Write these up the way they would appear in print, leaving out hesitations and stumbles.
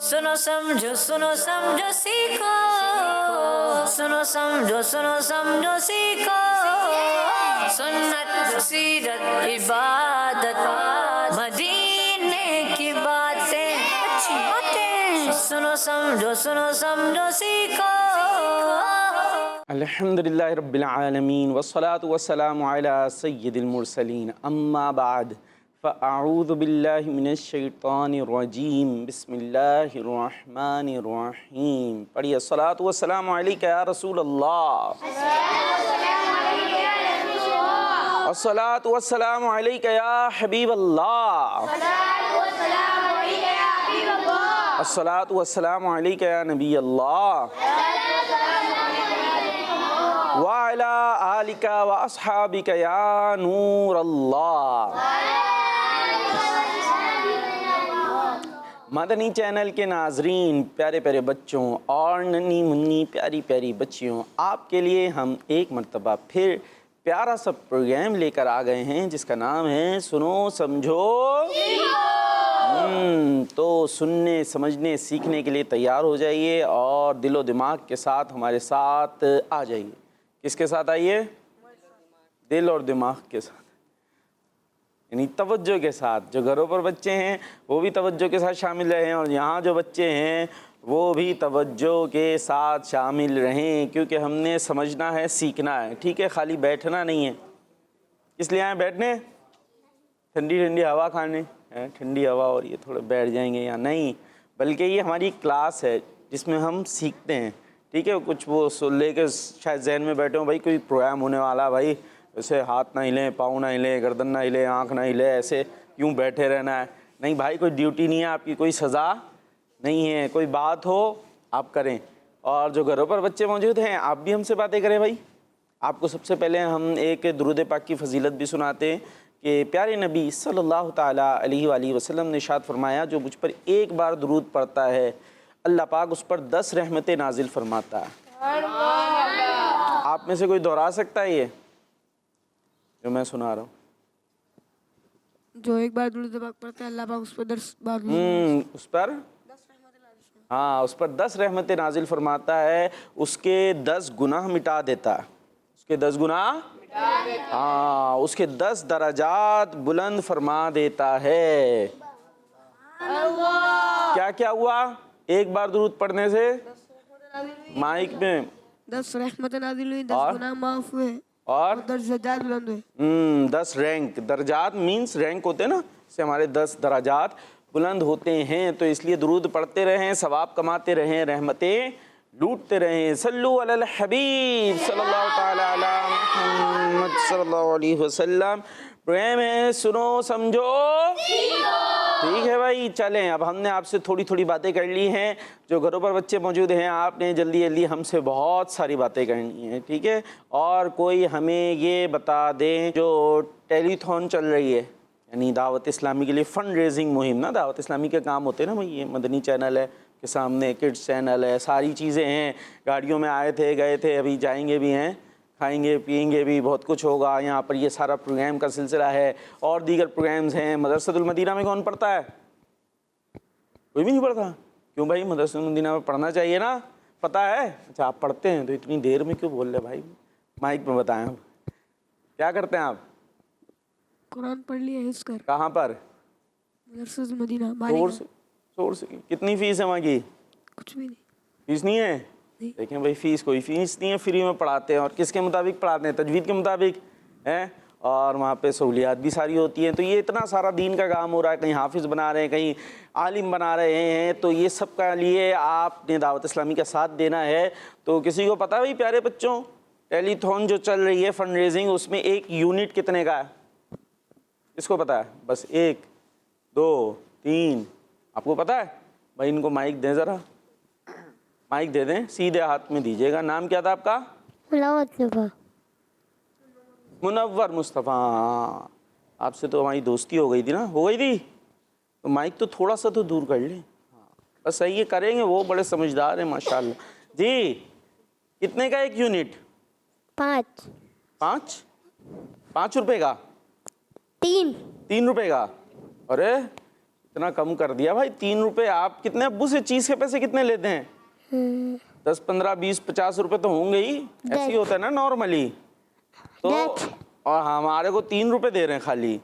सुनो समझो सीखो, सुनो समझो सीखो, सुन्नत सीरत इबादत मदीने की बातें अच्छी बातें, सुनो समझो सीखो। अल्हम्दुलिल्लाहि रब्बिल आलमीन वस्सलातु वस्सलामु अला सय्यिदिल मुरसलीन अम्मा बाद फ़अऊज़ु बिल्लाहि मिनश शैतानिर रजीम बिस्मिल्लाहिर रहमानिर रहीम। पढ़िए अस्सलातु वस्सलामु अलैका या रसूल अल्लाह, अस्सलातु वस्सलामु अलैका या हबीब अल्लाह, अस्सलातु वस्सलामु अलैका या नबी अल्लाह व अला आलिका व अस्हाबिका या नूर अल्लाह। मदनी चैनल के नाजरीन, प्यारे प्यारे बच्चों और नन्ही मुन्नी प्यारी प्यारी बच्चियों, आपके लिए हम एक मर्तबा फिर प्यारा सा प्रोग्राम लेकर आ गए हैं जिसका नाम है सुनो समझो। तो सुनने समझने सीखने के लिए तैयार हो जाइए और दिलो दिमाग के साथ हमारे साथ आ जाइए। किसके साथ आइए? दिल और दिमाग के साथ, यानी तवज्जो के साथ। जो घरों पर बच्चे हैं वो भी तवज्जो के साथ शामिल रहें और यहाँ जो बच्चे हैं वो भी तवज्जो के साथ शामिल रहें, क्योंकि हमने समझना है, सीखना है। ठीक है, खाली बैठना नहीं है। इसलिए आए बैठने, ठंडी ठंडी हवा खाने, ठंडी हवा और ये थोड़े बैठ जाएंगे या नहीं, बल्कि ये हमारी क्लास है जिसमें हम सीखते हैं। ठीक है, कुछ वो लेकर शायद जहन में बैठे हो भाई कोई प्रोग्राम होने वाला, भाई ऐसे हाथ ना हिले, पाँव ना हिले, गर्दन ना हिले, आँख ना हिले, ऐसे क्यों बैठे रहना है। नहीं भाई, कोई ड्यूटी नहीं है आपकी, कोई सज़ा नहीं है, कोई बात हो आप करें। और जो घरों पर बच्चे मौजूद हैं, आप भी हमसे बातें करें भाई। आपको सबसे पहले हम एक दुरूद पाक की फजीलत भी सुनाते हैं कि प्यारे नबी सल्लल्लाहु ताला अलैहि वसल्लम ने इरशाद फरमाया, जो मुझ पर एक बार दुरूद पढ़ता है अल्लाह पाक उस पर 10 रहमतें नाजिल फरमाता है। आप में से कोई दोहरा सकता है ये जो मैं सुना रहा हूँ? जो एक बार दुरूद पाक पढ़ता है अल्लाह पाक उस पर 10 बार उस पर हाँ, उस पर 10 रहमतें नाजिल फरमाता है, उसके 10 गुनाह मिटा देता है, उसके 10 गुनाह, हाँ, उसके 10 दराजात बुलंद फरमा देता है। क्या क्या हुआ? एक बार दुरूद पढ़ने से माइक में 10 रहमतें नाज़िल हुई, 10 गुनाह माफ हुए और 10 दर्जात बुलंद हुए। 10 रैंक, दर्जात मीन्स रैंक होते हैं ना, से हमारे 10 दराजात बुलंद होते हैं। तो इसलिए दुरूद पढ़ते रहें, सवाब कमाते रहें, रहमतें लूटते रहें। सल्लु अलल हबीब सल्लल्लाहु ताला अला मुहम्मद सल्लल्लाहु अलैहि वसल्लम। प्रेम है सुनो समझो। ठीक है भाई, चलें। अब हमने आपसे थोड़ी थोड़ी बातें कर ली हैं। जो घरों पर बच्चे मौजूद हैं, आपने जल्दी जल्दी हमसे बहुत सारी बातें करनी है। ठीक है, और कोई हमें ये बता दें, जो टेलीथॉन चल रही है, यानी दावत इस्लामी के लिए फ़ंड रेजिंग मुहिम ना, दावत इस्लामी के काम होते हैं ना भाई, ये मदनी चैनल है के सामने, किड्स चैनल है, सारी चीज़ें हैं। गाड़ियों में आए थे, गए थे, अभी जाएंगे भी हैं, खाएंगे पिएंगे भी, बहुत कुछ होगा यहाँ पर। ये सारा प्रोग्राम का सिलसिला है और दीगर प्रोग्राम्स हैं। मदरसतुल मदीना में कौन पढ़ता है? कोई भी नहीं पढ़ता। क्यों भाई? मदरसतुल मदीना में पढ़ना चाहिए ना, पता है? अच्छा, आप पढ़ते हैं तो इतनी देर में क्यों बोल रहे भाई? माइक में बताएं, आप क्या करते हैं? आप कुरान पढ़ लिया हिफ्ज़ कर। कहाँ पर? मदरसतुल मदीना। सोर्स कितनी फ़ीस है वहाँ की? कुछ भी नहीं। फीस नहीं है? नहीं। देखें भाई, फ़ीस कोई फ़ीस नहीं है, फ्री में पढ़ाते हैं। और किसके मुताबिक पढ़ाते हैं? तजवीद के मुताबिक हैं। और वहाँ पे सहूलियात भी सारी होती हैं। तो ये इतना सारा दीन का काम हो रहा है, कहीं हाफिज़ बना रहे हैं, कहीं आलिम बना रहे हैं। तो ये सब का लिए आपने दावत इस्लामी का साथ देना है। तो किसी को पता है भाई प्यारे बच्चों, टेलीथॉन जो चल रही है फ़ंड रेजिंग, उसमें एक यूनिट कितने का है? इसको पता है? बस 1 2 3, आपको पता है? भाई इनको माइक दें ज़रा, माइक दे दें, सीधे हाथ में दीजिएगा। नाम क्या था आपका? मुनव्वर मुस्तफ़ा। आपसे तो हमारी दोस्ती हो गई थी ना, हो गई थी? तो माइक तो थोड़ा सा तो दूर कर लें। हाँ बस सही है, करेंगे, वो बड़े समझदार हैं माशाल्लाह जी। कितने का एक यूनिट? 5 5 रुपए का? 3 3 रुपए का? अरे इतना कम कर दिया भाई, 3 रुपए। आप कितने अब्बू से चीज़ के पैसे कितने लेते हैं? 10, 15, 20, 50 रुपए तो होंगे ही, ऐसे ही होता है ना नॉर्मली। तो और हमारे को 3 रुपए दे रहे हैं खाली।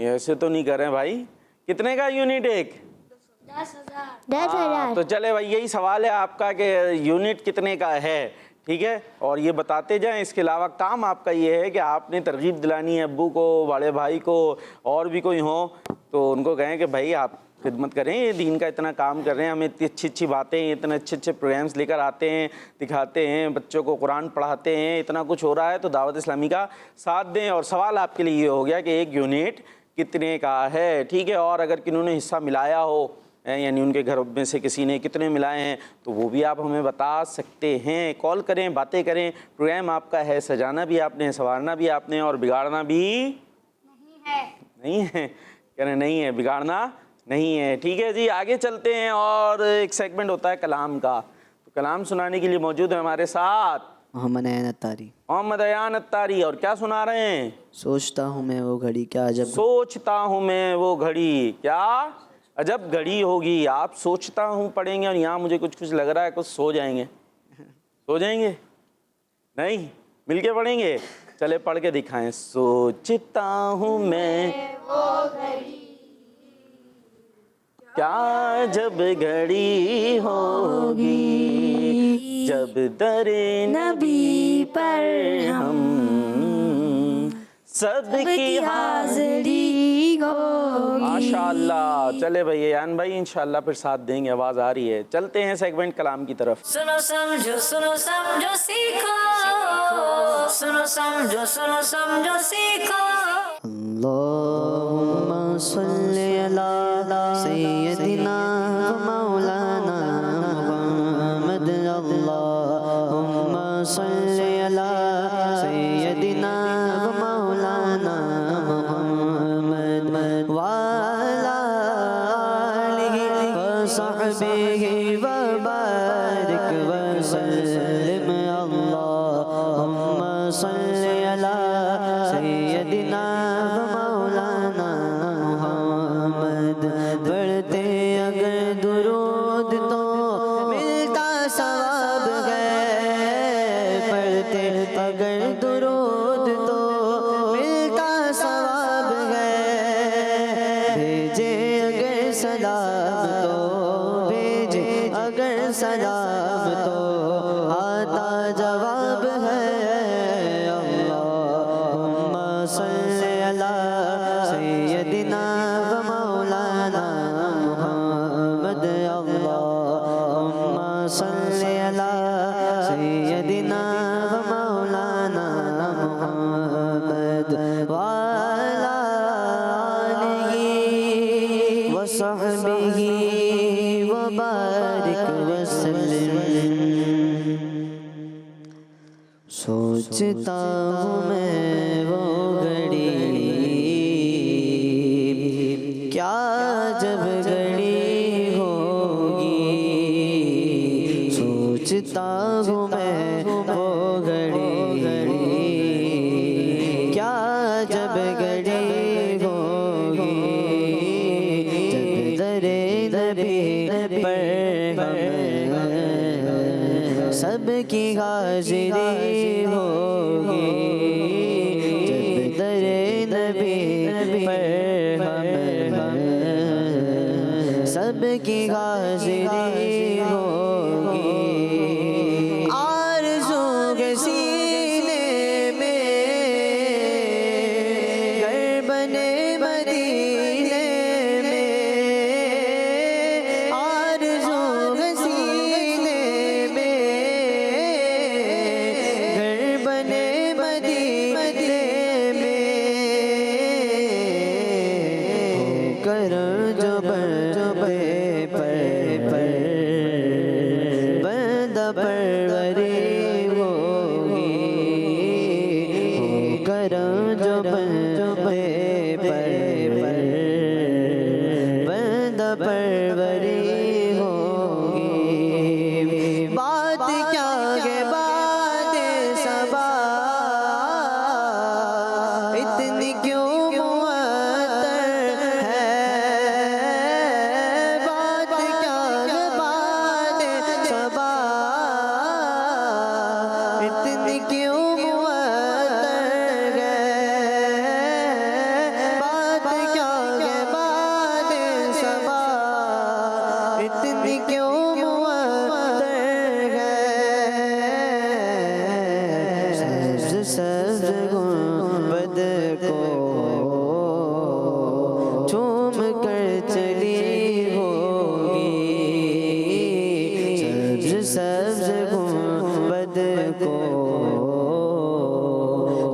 ऐसे तो नहीं कर रहे हैं भाई। कितने का यूनिट एक? 10,000। तो चले भाई, यही सवाल है आपका कि यूनिट कितने का है, ठीक है। और ये बताते जाएं। इसके अलावा काम आपका ये है कि आपने तरगीब दिलानी है अब्बू को, बड़े भाई को, और भी कोई हो तो उनको कहें कि भाई आप खिदमत करें, ये दीन का इतना काम कर रहे हैं, हमें इतनी अच्छी अच्छी बातें, इतने अच्छे अच्छे प्रोग्राम्स लेकर आते हैं, दिखाते हैं, बच्चों को कुरान पढ़ाते हैं, इतना कुछ हो रहा है, तो दावत इस्लामी का साथ दें। और सवाल आपके लिए ये हो गया कि एक यूनिट कितने का है, ठीक है। और अगर किन्होंने हिस्सा मिलाया हो, यानी उनके घर में से किसी ने कितने मिलाए हैं, तो वो भी आप हमें बता सकते हैं। कॉल करें, बातें करें। प्रोग्राम आपका है, सजाना भी आपने, संवारना भी आपने, और बिगाड़ना भी नहीं है। कह रहे नहीं है, बिगाड़ना नहीं है, ठीक है जी। आगे चलते हैं और एक सेगमेंट होता है कलाम का। तो कलाम सुनाने के लिए मौजूद है हमारे साथ मोहम्मद अयान अत्तारी। मोहम्मद अयान अत्तारी। और क्या सुना रहे हैं? सोचता हूँ मैं वो घड़ी क्या अजब, सोचता हूँ मैं वो घड़ी क्या अजब घड़ी होगी। आप सोचता हूँ पढ़ेंगे और यहाँ मुझे कुछ कुछ लग रहा है कुछ सो जाएंगे। सो जाएंगे? नहीं, मिलके पढ़ेंगे। चले पढ़ के दिखाएं। सोचता हूँ मैं क्या जब घड़ी होगी, जब दरे नबी पर हम सबकी हाज़िरी होगी। माशाअल्लाह। चले भाई यान भाई, इंशाअल्लाह फिर साथ देंगे, आवाज़ आ रही है। चलते हैं सेगमेंट कलाम की तरफ। सुनो समझो सीखो, सुनो समझो सीखो। अल्लाहुम्मा सल्ली अला सय्यदिना व मौलाना मुहम्मद। अल्लाहुम्मा सल्ली अला सय्यदिना व मौलाना मुहम्मद व अला आलिहि व सहबिहि व बारिक व सल्लिम। अल्लाहुम्मा सल्ली अला सय्यदिना व मौलाना मुहम्मद। पढ़ते अगर दुरूद तो मिलता सवाब है, पढ़ते अगर दुरूद तो मिलता सवाब है। भेजे अगर सलाम तो भेजे अगर सलाम तो आता जवाब है। अल्लाहुम्मा सल्ली अला सय्यदिना व मौलाना मुहम्मद। अल्लाहुम्मा सल्ली अला सय्यदिना व मौलाना मुहम्मद व अला आलिहि व सहबिहि व बारिक व सल्लिम। सोचता हूँ मैं वो घड़ी क्या जब घड़ी होगी, सोचता हूँ मैं वो घड़ी क्या जब घड़ी होगी, जब दरे नबी पर हम सबकी हाज़िरी होगी, जब दरे नबी पर हम सबकी हाज़िरी होगी। आरज़ू के सीने में घर बने मदीने में, आरज़ू के सीने में घर बने मदीने में। कर जो बे पर बंदा परवरी होगी, कर जो बे पर बंदा परवरी होगी। बात क्या है बात सबा, इतनी क्यों मुअत्तर है, भी क्यों मुअत्तर है। सब्ज सब्ज गुंबद को चूम कर चली होगी। सब्ज सब्ज गुंबद को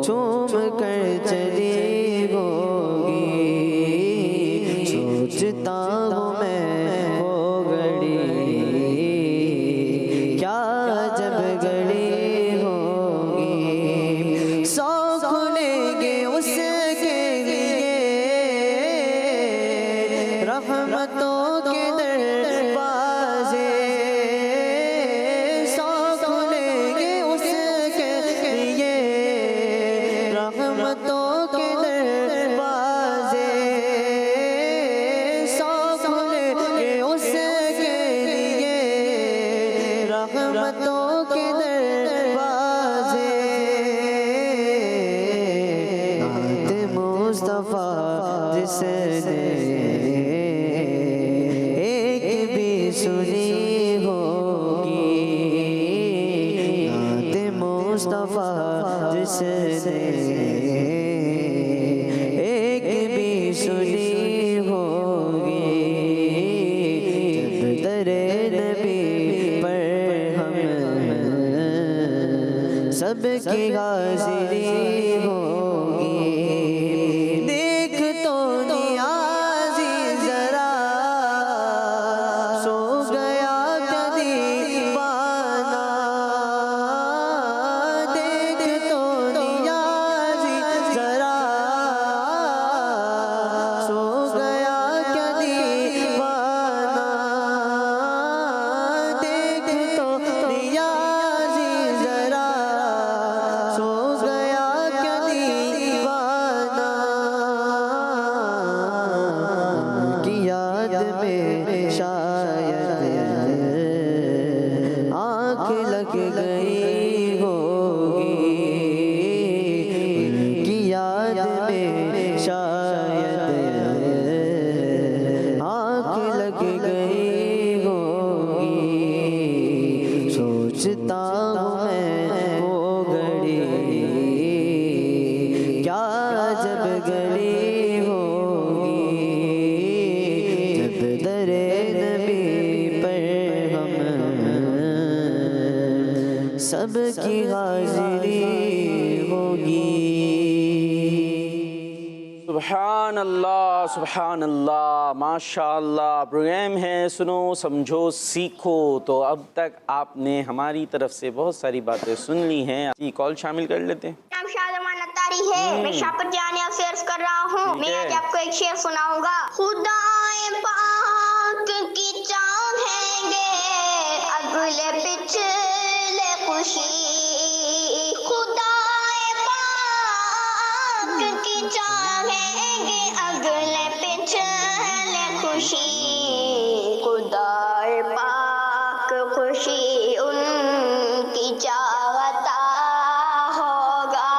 चूम कर चली होगी। सोचता हूँ मैं वो घड़ी क्या जब घड़ी होगी। सौ खुलेंगे उसके लिए रहमतों के दरवाजे। सौ खुलेंगे उसके लिए रहमतों के दरवाजे। सौ खुलेंगे उसके लिए रहमतों के दरवाजे। नात मुस्तफा जिसने एक भी सुनी होगी। नात मुस्तफा जिसने एक भी सुनी होगी। जब दरे नबी पर हम सबकी हाजिरी होगी। देख तो नियाज़ी जरा सो गया क्या दीवाना। देख तो नियाज़ी जरा सो गया क्या दीवाना। देख तो नियाज़ी जरा सो गया क्या दीवाना। की याद में शायद आँख लग गई होगी। की याद में शायद आँख लग गई होगी। सोचता हूँ मैं वो घड़ी क्या जब घड़ी होगी। जब दरे नबी पर हम सबकी हाजिरी होगी। सुभान अल्लाह माशाअल्लाह। प्रोग्राम है सुनो समझो सीखो। तो अब तक आपने हमारी तरफ से बहुत सारी बातें सुन ली हैं। जी कॉल शामिल कर लेते हैं। नाम शाहजमान अत्तारी है। मैं शापत जानिया से अर्ज कर रहा हूँ। मैं आज आपको एक शेर सुनाऊंगा। खुदाए पाक की चाहेंगे अगले पिछले खुशी। खुदाए पाक की चाहेंगे अगले पिछले खुशी। खुदाए पाक खुशी उनकी चाहता होगा।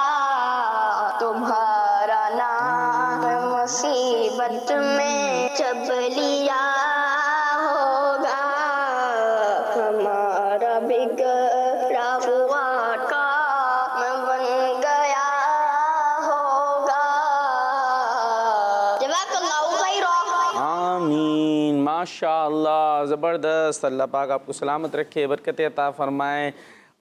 तुम्हारा नाम मुसीबत में जब लिया होगा। हमारा बिगड़ा हुआ काम बन गया होगा। जज़ाकल्लाहु खैरा। आमीन माशाअल्लाह। ज़बरदस्त। अल्लाह पाक आपको सलामत रखे, बरकत अता फ़रमाए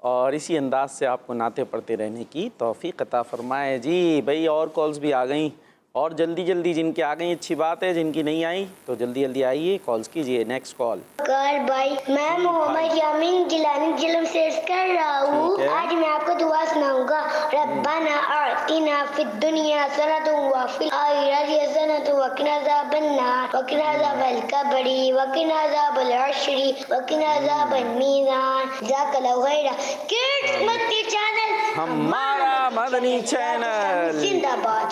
और इसी अंदाज से आपको नाते पढ़ते रहने की तौफीक अता फ़रमाए। जी भाई और कॉल्स भी आ गई और जल्दी जल्दी जिनकी आ गई अच्छी बात है, जिनकी नहीं आई तो जल्दी जल्दी आइए कॉल्स कीजिए। Next call. कार भाई मैं मोहम्मद यामीन गिलानी जिलम से कर रहा हूँ। आज मैं आपको दुआ सुनाऊंगा। रब्बाना आतिना फिद दुनिया हसनतुन व फिल आखिरति हसनतुन व क़िना अज़ाबन्नार व क़िना अज़ाबल कब्री व क़िना अज़ाबल हश्री व क़िना अज़ाबल मीज़ान। जज़ाकल्लाहु खैरा। किड्स मदनी चैनल हमारा मदनी चैनल जिंदाबाद।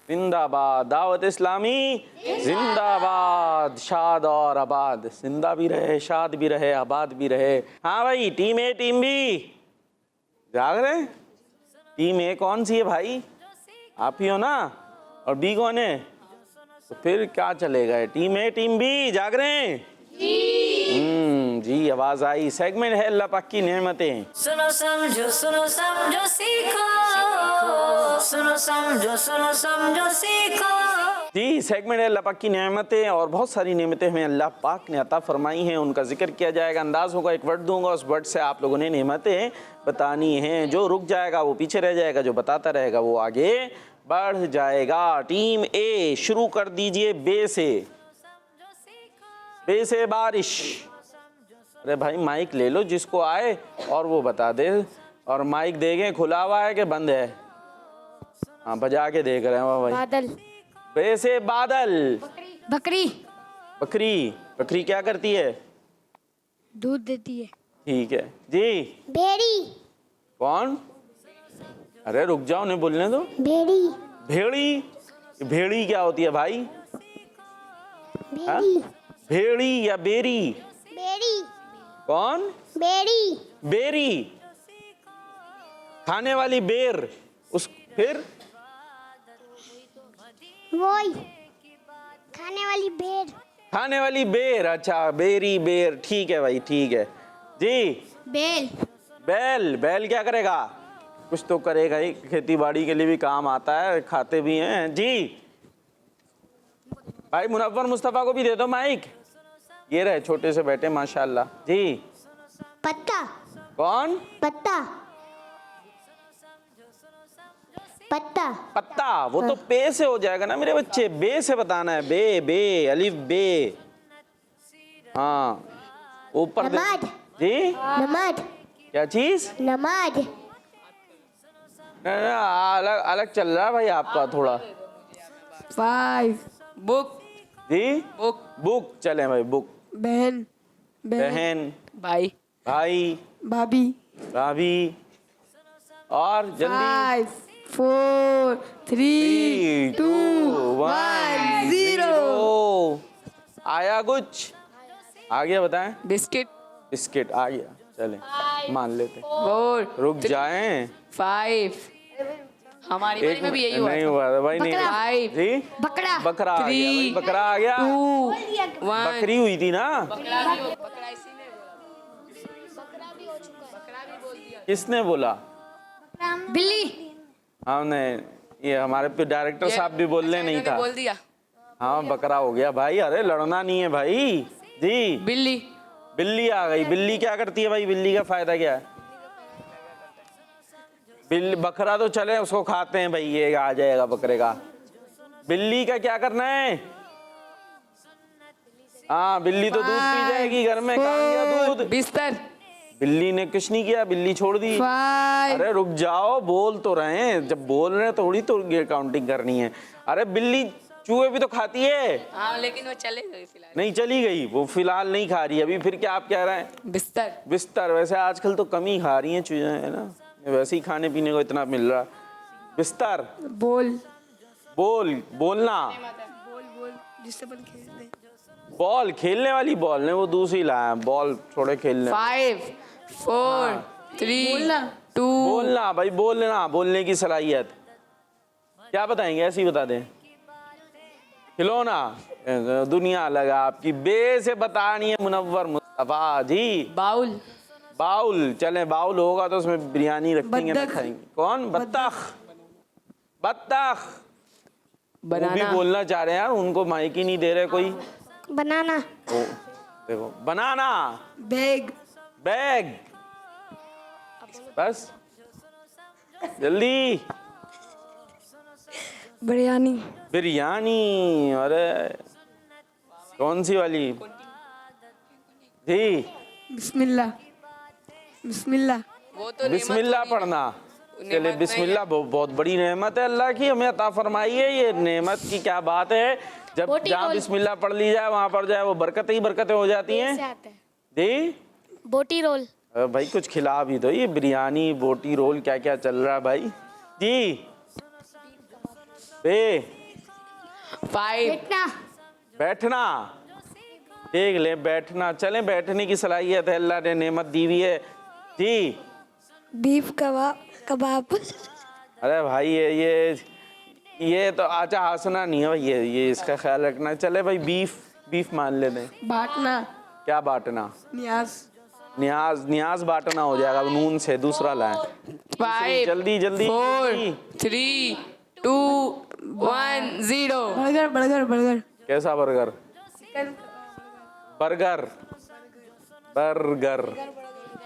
जिंदाबाद। दावत इस्लामी जिंदाबाद। शाद और आबाद। जिंदा भी रहे, शाद भी रहे, आबाद भी रहे। हाँ भाई टीम ए टीम बी जाग रहे। टीम ए कौन सी है भाई? आप ही हो ना। और बी कौन है? तो फिर क्या चलेगा? टीम ए टीम बी जाग रहे हैं। जी आवाज आई। सेगमेंट है अल्लाह पाक की नेमतें। सुनो समझो सीखो, सुनो समझो सीखो। जी सेगमेंट है अल्लाह पाक की नेमतें, और बहुत सारी नेमतें हमें अल्लाह पाक ने अता फरमाई हैं, उनका जिक्र किया जाएगा। अंदाज होगा, एक वर्ड दूंगा, उस वर्ड से आप लोगों ने नेमतें बतानी हैं। जो रुक जाएगा वो पीछे रह जाएगा, जो बताता रहेगा वो आगे बढ़ जाएगा। टीम ए शुरू कर दीजिए बे से। बे से बारिश। अरे भाई माइक ले लो, जिसको आए और वो बता दे। और माइक देखें खुला हुआ है कि बंद है? हाँ बजा के देख रहे हैं वाह भाई। बादल। बे से बादल। बकरी। बकरी। बकरी क्या करती है? दूध देती है। ठीक है जी। भेड़ी। कौन? अरे रुक जाओ, उन्हें बोलने दो। भेड़ी। भेड़ी। भेड़ी क्या होती है भाई? हाँ? भेड़ी। भेड़ी या बेरी? बेड़ी। कौन? बेड़ी। बेरी। खाने वाली बेर। उस फिर वही खाने वाली भेड़। खाने वाली बेर। अच्छा बेरी बेर, ठीक है भाई ठीक है जी। बेल। बैल। बैल क्या करेगा? कुछ तो करेगा ही, खेती बाड़ी के लिए भी काम आता है, खाते भी हैं जी। भाई मुनव्वर मुस्तफा को भी दे दो माइक। ये रहे छोटे से बैठे माशाल्लाह जी। पत्ता। कौन? पत्ता। पत्ता। पत्ता। वो तो पे से हो जाएगा ना मेरे बच्चे, बे से बताना है। बे बे अलिफ बे। हाँ ऊपर नमाज। जी। नमाज। क्या चीज? नमाज। अलग अलग चल रहा है भाई आपका थोड़ा। 5 बुक। जी बुक। बुक। चले भाई बुक। बहन। बहन। भाई। भाई। भाभी। भाभी। और जल्दी। 5 4 3 2 1 0। आया कुछ? आ गया बताएं। बिस्किट। बिस्किट आ गया, चले मान लेते। 4 रुक जाएं। 5 हमारी बारी में भी यही हुआ नहीं था। हुआ था भाई, नहीं। 5 जी बकरा। बकरा आ गया भाई, 3 बकरा आ गया। 2 1 बकरी हुई थी ना? बकरा इसी ने बोला। किसने बोला? बिल्ली। हमने। ये हमारे पे डायरेक्टर साहब भी बोलने नहीं था। बोल दिया। हाँ बकरा हो गया भाई। अरे लड़ना नहीं है भाई जी। बिल्ली। बिल्ली आ गई। बिल्ली क्या करती है भाई? बिल्ली का फायदा क्या है? बिल्ली। बकरा तो चले उसको खाते हैं भाई, ये आ जाएगा बकरे का। बिल्ली का क्या करना है? हाँ बिल्ली तो दूध पी जाएगी घर में। कहाँ गया दूध? बिस्तर। बिल्ली ने कुछ नहीं किया, बिल्ली छोड़ दी। 5 अरे रुक जाओ, बोल तो रहे हैं। जब बोल रहे हैं थोड़ी तो काउंटिंग करनी है। अरे बिल्ली चूहे भी तो खाती है। हाँ लेकिन वो चले गए फिलहाल। नहीं चली गई वो, फिलहाल नहीं खा रही अभी। फिर क्या आप कह रहे हैं? बिस्तर। बिस्तर। वैसे आजकल तो कम ही खा रही हैं चूहे, है ना? वैसे ही खाने पीने को इतना मिल रहा। बिस्तर। बोल। बोल। बोलना। बोल जिससे अपन खेलते हैं। बॉल। खेलने वाली बॉल ने वो दूसरी लाया। बॉल थोड़े खेलने। 5 4 3 2 बोलना भाई, बोलना, बोलने की सलाहियत। क्या बताएंगे? ऐसे ही बता दें। खिलौना। दुनिया अलग है आपकी। बे से बतानी है मुनव्वर मुस्तफा जी। बाउल। बाउल। चले बाउल होगा तो उसमें बिरयानी रखेंगे ना बत्तख। खाएंगे। कौन? बत्तख। बत्तख। वो भी बनाना। बोलना चाह रहे हैं यार, उनको माइक ही नहीं दे रहे कोई। बनाना। ओ, देखो बनाना। बैग। बैग। बस जल्दी। बिरयानी। बिरयानी। अरे कौन सी वाली जी? बिस्मिल्लाह। बिस्मिल्लाह। वो तो बिस्मिल्लाह पढ़ना। चले बिस्मिल्लाह बहुत बड़ी नेमत है अल्लाह की, हमें अता फरमाई है। ये नेमत की क्या बात है? जब जहाँ बिस्मिल्लाह पढ़ ली जाए वहां पर जाए वो बरकतें ही बरकतें हो जाती हैं जी। बोटी रोल। भाई कुछ खिला भी दो। ये बिरयानी बोटी रोल क्या क्या चल रहा है भाई जी। बे 5 बैठना। बैठना। देख ले बैठना। चलें, बैठने की सलाहियत है अल्लाह ने नेमत दी हुई है जी। बीफ कबाब। अरे भाई ये तो आचा हंसना नहीं है भाई, ये इसका ख्याल रखना। चले भाई बीफ मान लेते हैं। बांटना। क्या बांटना? न्यास। न्याज, न्याज बांटना हो जाएगा। अब नून से दूसरा लाएं। 5 जल्दी जल्दी 4 3 2 1 0। Burger burger burger. कैसा बर्गर? बर्गर, बर्गर,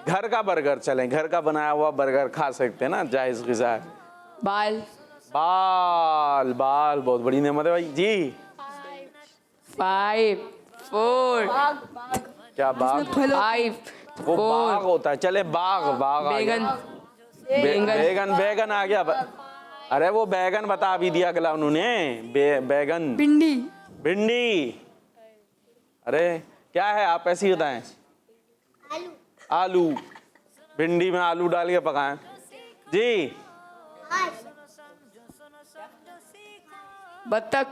घर का बर्गर। चलें, घर का बनाया हुआ बर्गर खा सकते हैं ना, जायज़ ग़िज़ा है। बाल बाल, बाल बहुत बड़ी नेमत है भाई जी। 5 4 क्या बाग? 5 वो बाग 4 होता है। चले बाग, बाग आ गया। बैगन बैगन, बैगन आ गया। अरे वो बैगन बता भी दिया अगला उन्होंने। बैगन, भिंडी। भिंडी। अरे क्या है, आप ऐसे ही बताएं। आलू। भिंडी में आलू डाल के पकाएं जी। बत्तख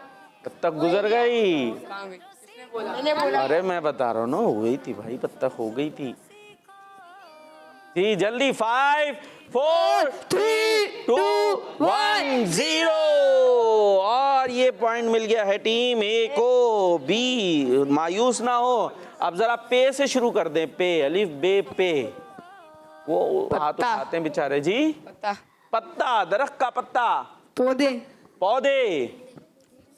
बत्तख गुजर गई। किसने बोला? अरे मैं बता रहा हूँ ना, हो गई थी भाई, बत्तख हो गई थी जी। जल्दी 5 4 3 2 1 0। और ये पॉइंट मिल गया है टीम ए को। बी मायूस ना हो। अब जरा पे से शुरू कर दें। पे, अलिफ बे पे। वो हाथ पत्ता। उठाते हैं बेचारे जी। पत्ता, पत्ता, दरख्त का पत्ता। पौधे। पौधे,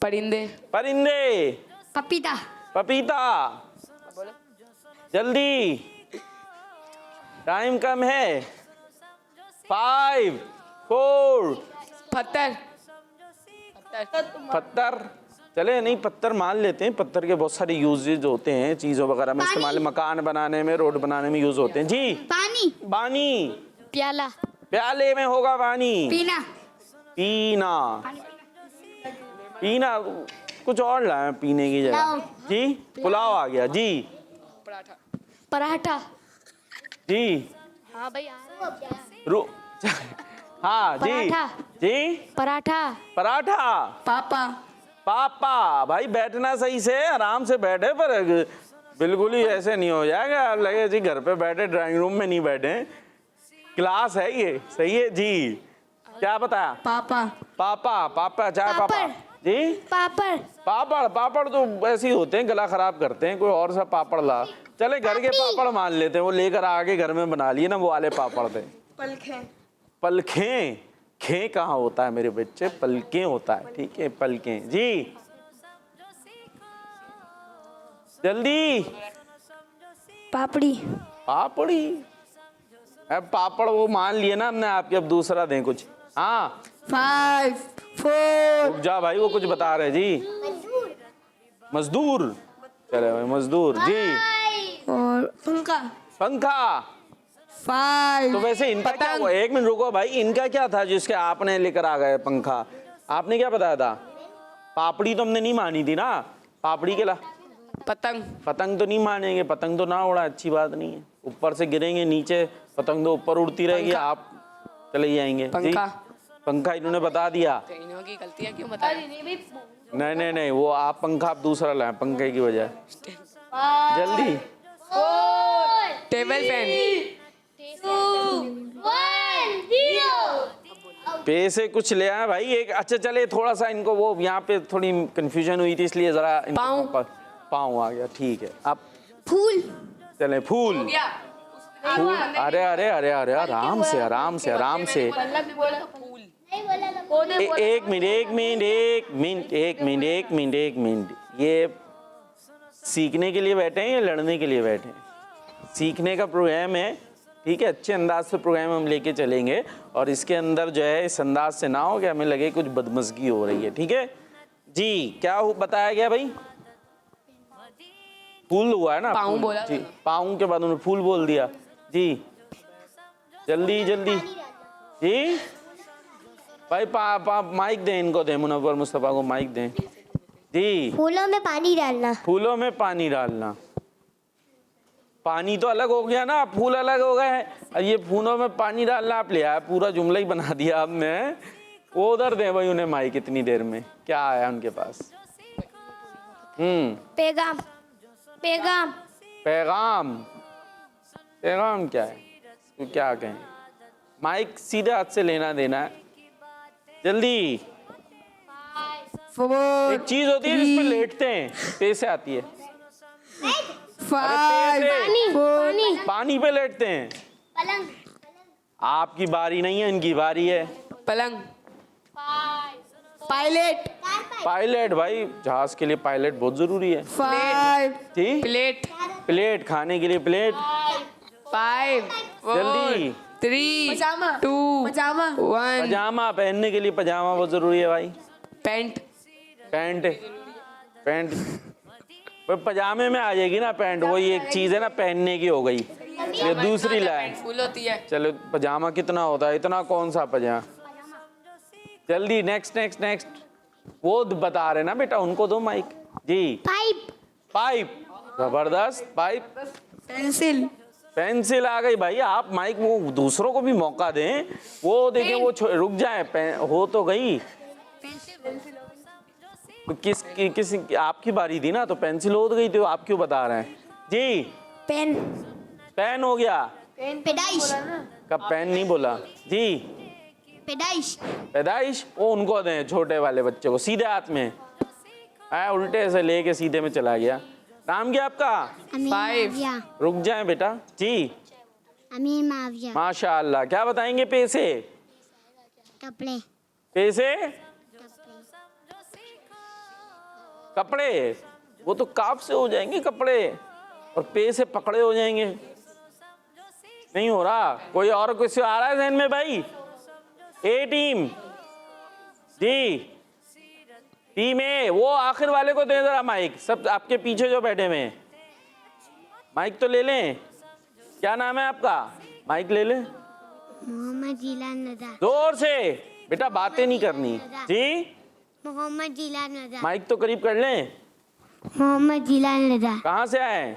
परिंदे, परिंदे, पपीता। पपीता। जल्दी, टाइम कम है। 5 4 पत्थर, पत्थर। चले नहीं, पत्थर मान लेते हैं। पत्थर के बहुत सारे यूजेज होते हैं, चीज़ों वगैरह में इस्तेमाल, मकान बनाने में, रोड बनाने में यूज होते हैं जी। पानी। पानी, प्याला। प्याले में होगा पानी। पीना। पीना, पीना। कुछ और लाए पीने की जगह जी। पुलाव आ गया जी। पराठा। जी हाँ भाई रू हाँ जी पराठा। जी। पराठा। पराठा। पापा। पापा। भाई बैठना सही से, आराम से बैठे, पर बिल्कुल ही ऐसे नहीं हो जाएगा लगे जी घर पे बैठे, ड्राइंग रूम में नहीं बैठे। क्लास है ये, सही है जी। क्या बताया? पापा। पापा, पापा, चाय पापा जी। पापड़। पापड़, पापड़ तो ऐसे ही होते हैं, गला खराब करते हैं। कोई और सा पापड़ ला। चले घर के पापड़ मान लेते हैं, वो लेकर आके घर में बना लिए ना, वो वाले पापड़ थे। पलखें। पलखें, खे कहाँ होता है मेरे बच्चे, पलकें होता है। ठीक है, पलकें जी। जल्दी। पापड़ी। पापड़ी। अब पापड़ वो मान लिए ना हमने आपके, अब दूसरा दें कुछ। हाँ 5 4 रुक जा भाई, वो कुछ बता रहे जी। मजदूर। चले भाई, मजदूर जी। और पंखा। पंखा। 5 तो वैसे इनका क्या हुआ? एक मिनट रुको भाई, इनका क्या था जिसके आपने लेकर आ गए पंखा? आपने क्या बताया था? पापड़ी तो हमने नहीं मानी थी ना। पापड़ी के ला पतंग, पतंग तो नहीं मानेंगे। पतंग तो ना उड़ा, अच्छी बात नहीं है। ऊपर से गिरेंगे नीचे, पतंग तो ऊपर उड़ती रहेगी, आप चले जाएंगे। पंखा। पंखा इन्होंने बता दिया। तो इन्हों की गलतियां क्यों बता रहे? नहीं नहीं नहीं, वो आप पंखा आप दूसरा लाए, पंखे की वजह। जल्दी। टेबल फैन, पे से कुछ ले आए भाई एक। अच्छा चले, थोड़ा सा इनको वो यहाँ पे थोड़ी कंफ्यूजन हुई थी, इसलिए जरा पाँव। पाँव आ गया। ठीक है, अब फूल। चले फूल। फूल। अरे अरे अरे अरे, आराम से आराम से आराम से। एक मिनट एक मिनट एक मिनट एक मिनट एक मिनट एक मिनट। ये सीखने के लिए बैठे हैं या लड़ने के लिए बैठे हैं? सीखने का प्रोग्राम है, ठीक है। अच्छे अंदाज से प्रोग्राम हम लेके चलेंगे, और इसके अंदर जो है इस अंदाज से ना हो कि हमें लगे कुछ बदमज़गी हो रही है। ठीक है जी। क्या बताया गया भाई? फूल हुआ है ना? पाँव फूल। बोला जी, पाँव के बाद उन्होंने फूल बोल दिया जी। जल्दी जल्दी जी भाई। माइक दें इनको, दें मुनव्वर मुस्तफ़ा को माइक दें जी। फूलों में पानी डालना। फूलों में पानी डालना। पानी तो अलग हो गया ना, फूल अलग हो गए हैं, और ये फूलों में पानी डालना आप ले आया, पूरा जुमला ही बना दिया आपने। वो उधर दें भाई उन्हें माइक। इतनी देर में क्या आया उनके पास? पैगाम। पैगाम। पैगाम। पैगाम क्या है? तो क्या कहें? माइक सीधे हाथ से लेना देना है। जल्दी। 4 एक चीज होती है जिसमें लेटते हैं, पे से आती है। 5 पानी पे लेटते हैं। पलंग। आपकी बारी नहीं है, इनकी बारी है। पलंग। पायलट। पायलट, भाई जहाज के लिए पायलट बहुत जरूरी है। 5 ठीक, प्लेट। प्लेट, खाने के लिए प्लेट। 5 जल्दी। 4 3 पजामा। 2 पजामा। 1। पजामा, पहनने के लिए पजामा बहुत जरूरी है भाई। पैंट। पैंट, पैंट पर पजामे में आ जाएगी ना पैंट, वही एक चीज है ना, पहनने की हो गई। ये दूसरी लाइन। फुल होती है। चलो पजामा कितना होता है, इतना कौन सा पजामा। जल्दी, नेक्स्ट नेक्स्ट नेक्स्ट। वो बता रहे ना बेटा, उनको दो माइक। जी। पाइप। पाइप, जबरदस्त। पाइप। पेंसिल। पेंसिल आ गई भाई। आप माइक, वो दूसरों को भी मौका दें, वो देखें, वो रुक जाए। हो तो गई। तो किस आपकी बारी थी ना, तो पेंसिल हो गई, तो आप क्यों बता रहे हैं जी। पेन। पेन हो गया। पैदाइश। कब पेन नहीं बोला जी। पैदाइश। पैदाइश, वो उनको दें, छोटे वाले बच्चे को, सीधे हाथ में। उल्टे से लेके सीधे में चला गया। नाम क्या आपका? 5 रुक जाए बेटा जी। अमीर माविया। माशाअल्लाह। क्या बताएंगे? पैसे। कपड़े। पैसे, कपड़े, वो तो काफ से हो जाएंगे कपड़े, और पे से पकड़े हो जाएंगे। नहीं हो रहा। कोई और कुछ आ रहा है ज़हन में भाई? ए टीम जी। टीम ए, वो आखिर वाले को दे जरा माइक। सब आपके पीछे जो बैठे हुए हैं, माइक तो ले लें। क्या नाम है आपका? माइक ले लें। मोहम्मद जिलान रजा। जोर से बेटा, बातें नहीं करनी जी। मोहम्मद जिलान रजा। माइक तो करीब कर लें। मोहम्मद जिलान रजा। कहाँ से आए?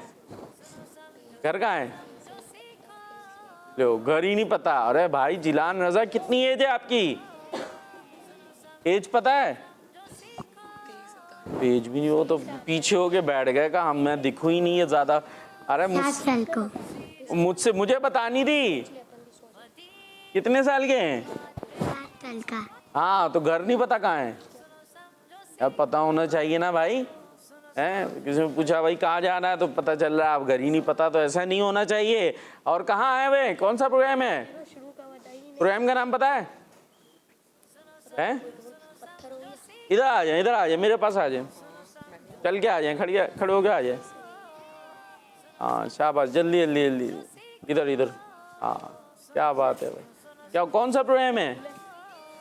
घर कहाँ है? लो, घर ही नहीं पता। अरे भाई जिलान रजा, कितनी एज है आपकी? एज पता है? एज भी नहीं, हो तो पीछे होके बैठ गए। कहा मैं दिखूं ही नहीं है ज्यादा। अरे 7 साल को। मुझे बतानी थी। कितने साल के हैं? 7 साल का। हाँ, तो घर नहीं पता कहाँ है? अब पता होना चाहिए ना भाई। हैं, किसी ने पूछा भाई कहाँ जाना है, तो पता चल रहा है आप घर ही नहीं पता, तो ऐसा नहीं होना चाहिए। और कहाँ आए वे? कौन सा प्रोग्राम है? प्रोग्राम का नाम पता है? हैं? इधर आ जाए, इधर आ जाए, मेरे पास आ जाए। चल के आ जाए, खड़े हो के आ जाए। हाँ शाबाश, जल्दी जल्दी जल्दी। इधर इधर। हाँ क्या बात है भाई। क्या, कौन सा प्रोग्राम है?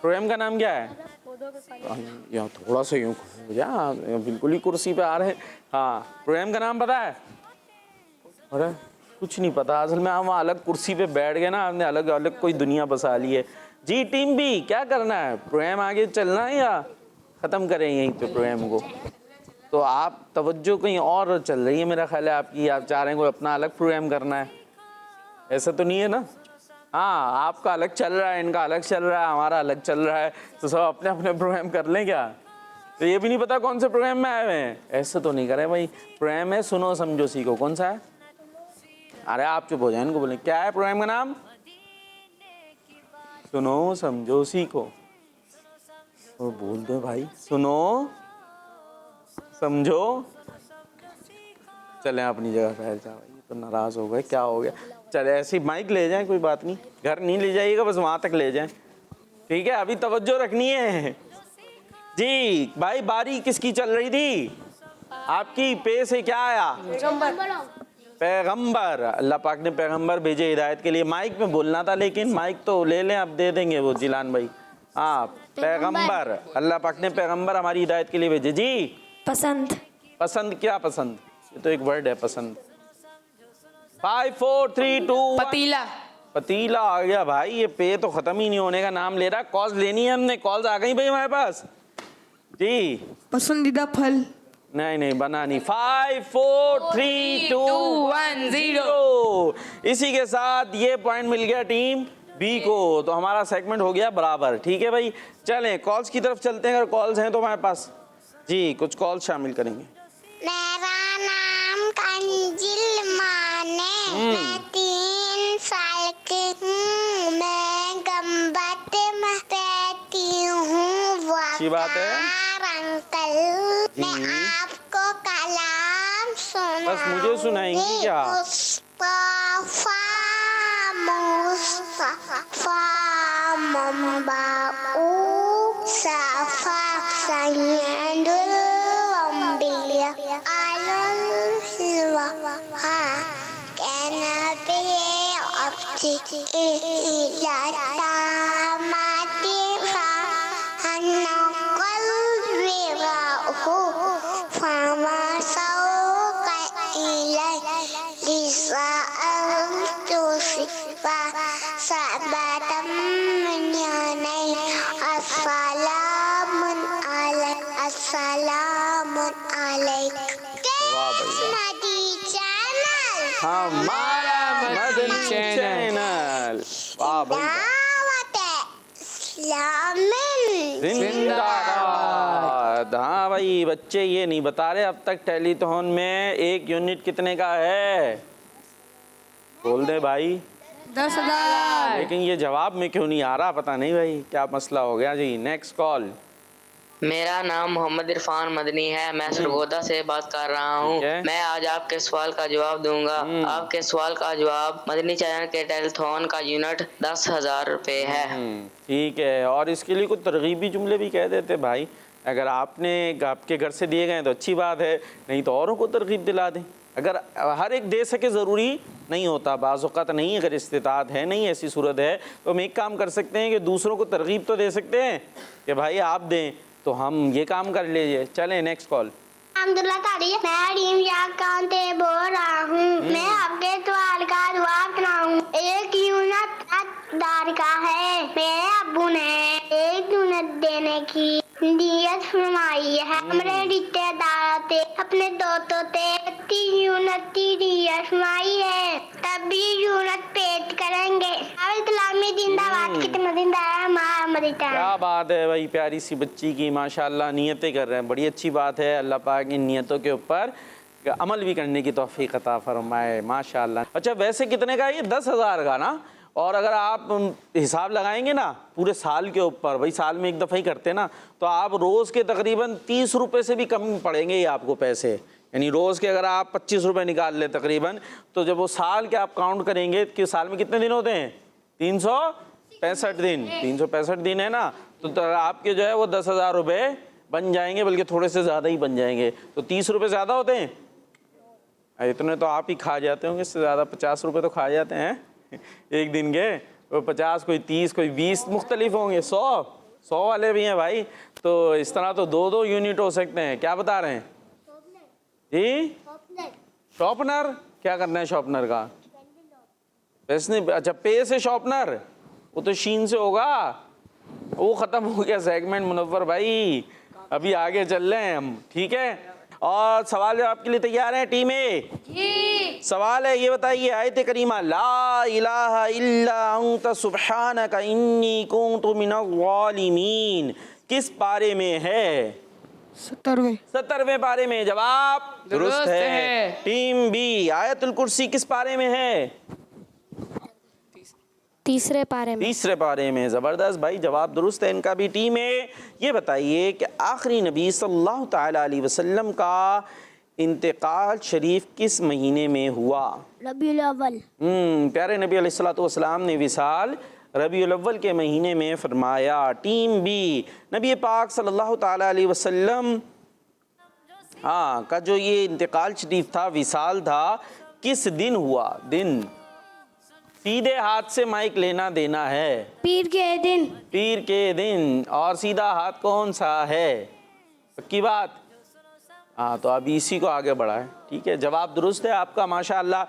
प्रोग्राम का नाम क्या है? यहाँ थोड़ा सा यूँ बिल्कुल ही कुर्सी पे आ रहे हैं। हाँ, प्रोग्राम का नाम पता है? अरे कुछ नहीं पता असल में। हम अलग कुर्सी पे बैठ गए ना, हमने अलग अलग कोई दुनिया बसा ली है जी। टीम बी, क्या करना है? प्रोग्राम आगे चलना है या ख़त्म करें यहीं पे प्रोग्राम को? तो आप तवज्जो कहीं और चल रही है मेरा ख्याल है आपकी। आप चाह रहे हैं कोई अपना अलग प्रोग्राम करना है, ऐसा तो नहीं है ना? हाँ, आपका अलग चल रहा है, इनका अलग चल रहा है, हमारा अलग चल रहा है, तो सब अपने अपने प्रोग्राम कर लें क्या? तो ये भी नहीं पता कौन से प्रोग्राम में आए हुए हैं? ऐसे तो नहीं करें भाई। प्रोग्राम है सुनो समझो सीखो। कौन सा है? अरे आप चुप हो जाए, इनको बोलें क्या है प्रोग्राम का नाम? सुनो समझो सीखो। और बोल दो भाई, सुनो समझो। चले अपनी जगह बैठ जाओ। ये तो नाराज हो गए, क्या हो गया? चले ऐसी माइक ले जाएं, कोई बात नहीं, घर नहीं ले जाइएगा, बस वहां तक ले जाएं, ठीक है? अभी तवज्जो रखनी है जी। भाई बारी किसकी चल रही थी? आपकी। पे से क्या आया? पैगंबर। अल्लाह पाक ने पैगंबर भेजे हिदायत के लिए। माइक में बोलना था, लेकिन माइक तो ले लें, अब दे देंगे वो जिलान भाई। हाँ, पैगंबर। अल्लाह पाक ने पैगंबर हमारी हिदायत के लिए भेजे जी। पसंद। पसंद, क्या पसंद? ये तो एक वर्ड है, पसंद। 5 4 3 2 1। पतीला। पतीला आ गया भाई। ये पे तो खत्म ही नहीं होने का नाम ले रहा। कॉल्स लेनी है हमने, कॉल्स आ गई भाई हमारे पास जी। पसंदीदा फल। नहीं नहीं बना नहीं। 5 4 3 2 1 0। इसी के साथ ये पॉइंट मिल गया टीम बी को। तो हमारा सेगमेंट हो गया बराबर, ठीक है भाई। चलें कॉल्स की तरफ चलते हैं। अगर कॉल्स हैं तो हमारे पास जी कुछ कॉल्स शामिल करेंगे। मेरा नाम कंजिल माने, मैं 3 साल की हूँ, मैं गंबत में रहती हूँ। अच्छी बात है अंकल, मैं आपको कलाम सुनाऊंगी। बस मुझे सुनाएंगी क्या? Tafa Mustafa Mambau Safa Sanyandul Wambilia Alun Silwa Kenabi Opti Ijata Mati Fa Hanakal Virahu Fama Sauka Ilai Lisa Al-Tusifa Sabatam Menyanai Assalamun alaik Assalamun alaik Madi Channel हमारा मदनी चैनल। वाह भाई Dawat Islamin जिंदाबाद। हाँ भाई बच्चे ये नहीं बता रहे अब तक टेलीथॉन में एक यूनिट कितने का है, बोल दे भाई। 10,000। लेकिन ये जवाब में क्यों नहीं आ रहा, पता नहीं भाई क्या मसला हो गया जी। Next call. मेरा नाम मोहम्मद इरफान मदनी है, मैं सरगोदा से बात कर रहा हूँ। ठीक है। मैं आज आपके सवाल का जवाब दूंगा। आपके सवाल का जवाब मदनी चैनल के टेलीथॉन का यूनिट 10,000 रुपये है। ठीक है, और इसके लिए कुछ तरगीबी जुमले भी कह देते भाई। अगर आपने आपके घर से दिए गए तो अच्छी बात है, नहीं तो औरों को तरगीब दिला दें। अगर हर एक दे सके ज़रूरी नहीं होता, बाज़ औक़ात नहीं, अगर इस्तिताअत है नहीं, ऐसी सूरत है तो हम एक काम कर सकते हैं कि दूसरों को तरगीब तो दे सकते हैं कि भाई आप दें, तो हम ये काम कर लीजिए। चलें नेक्स्ट कॉल। अब्दुल्ला तारीख मैं रीम याद कांते बोल रहा हूँ। मैं आपके सवाल का जवाब रहा हूँ। एक यूनिट 10,000 का है। मेरे अब्बू ने एक यूनिट देने की नियत फरमाई है। हमारे रिश्तेदार थे, अपने दोस्तों थे 3 यूनिट की नियत फरमाई है, तभी यूनिट पेश करेंगे। इस्लामी जिंदाबाद। कितना जिंदाबाद हमारा मदीना। क्या बात है भाई, प्यारी सी बच्ची की माशाल्लाह नियतें कर रहे हैं, बड़ी अच्छी बात है। अल्लाह पाक इन नियतों के ऊपर अमल भी करने की तौफीक अता फरमाए माशाल्लाह। अच्छा वैसे कितने का है ये? 10,000 का ना। और अगर आप हिसाब लगाएंगे ना पूरे साल के ऊपर, भाई साल में एक दफ़ा ही करते ना, तो आप रोज़ के तकरीबन 30 रुपये से भी कम पड़ेंगे ये आपको पैसे। यानी रोज़ के अगर आप 25 रुपये निकाल लें तकरीबन, तो जब वो साल के आप काउंट करेंगे कि साल में कितने दिन होते हैं, 365 दिन। 365 दिन है ना, तो आपके जो है वो 10,000 रुपये बन जाएंगे, बल्कि थोड़े से ज़्यादा ही बन जाएंगे। तो 30 रुपये ज़्यादा होते हैं, इतने तो आप ही खा जाते होंगे, इससे ज़्यादा 50 रुपये तो खा जाते हैं एक दिन के। वो 50, कोई 30, कोई 20 मुख्तलिफ होंगे, 100 वाले भी हैं भाई। तो इस तरह तो 2-2 यूनिट हो सकते हैं। क्या बता रहे हैं जी? शॉर्पनर क्या करना है शॉर्पनर का? वैसे अच्छा पे से शॉर्पनर, वो तो शीन से होगा, वो ख़त्म हो गया सेगमेंट मुनव्वर भाई। अभी आगे चल रहे हैं हम, ठीक है। और सवाल जवाब के लिए तैयार हैं टीम ए? जी। सवाल है, ये बताइए आयत करीमा ला इलाहा इल्ला अंत सुब्हानका इन्नी कुन्तु मिनज़्ज़ालिमीन किस पारे में है? 70वें पारे में। जवाब दुरुस्त है। टीम बी आयतुल कुर्सी किस पारे में है? तीसरे पारे में। तीसरे पारे में। ज़बरदस्त भाई, जवाब दुरुस्त है इनका भी। टीम है ये बताइए कि आखिरी नबी सल्लल्लाहु तआला अलैहि वसल्लम का इंतकाल शरीफ किस महीने में हुआ? रबीउल अव्वल। प्यारे नबी अलैहिस्सलातु वस्सलाम ने विसाल रबीउल अव्वल के महीने में फरमाया। टीम बी नबी पाक सल्लल्लाहु तआला अलैहि वसल्लम का जो ये इंतकाल शरीफ था, विसाल था, किस दिन हुआ? दिन सीधे हाथ से माइक लेना देना है। पीर के दिन। पीर के दिन। और सीधा हाथ कौन सा है? पक्की बात? हाँ, तो अब इसी को आगे बढ़ाएं, ठीक है। जवाब दुरुस्त है आपका माशाअल्लाह।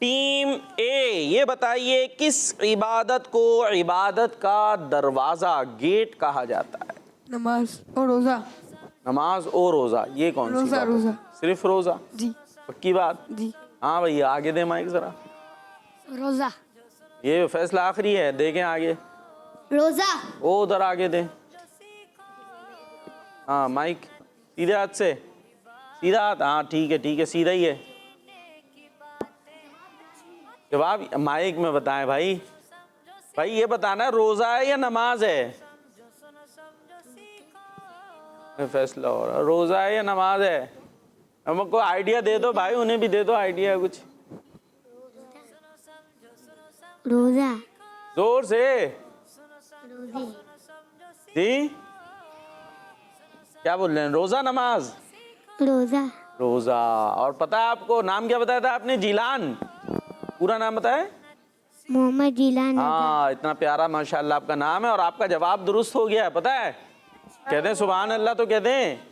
टीम ए ये बताइए किस इबादत को इबादत का दरवाज़ा, गेट कहा जाता है? नमाज और रोज़ा। नमाज और रोज़ा, ये कौन सी रोज़ा, बात है? रोज़ा। सिर्फ रोज़ा? जी पक्की बात? जी। हाँ भैया आगे दे माइक ज़रा, रोजा। ये फैसला आखिरी है, देखें आगे। रोजा। वो उधर आगे दे। हाँ माइक सीधे हाथ से, सीधा हाथ। हाँ ठीक है सीधा ही है। जवाब माइक में बताएं भाई। भाई ये बताना रोजा है या नमाज है? फैसला हो रहा, रोजा है या नमाज है? हमको आइडिया दे दो भाई, उन्हें भी दे दो आइडिया कुछ। रोजा जोर से। जी क्या बोल रहे हैं? रोजा नमाज? रोजा रोजा। और पता है आपको नाम क्या बताया था आपने? जिलान। पूरा नाम बताया? मोहम्मद जिलान। हाँ, इतना प्यारा माशाल्लाह आपका नाम है और आपका जवाब दुरुस्त हो गया है। पता है कहते हैं सुभान अल्लाह, तो कहते हैं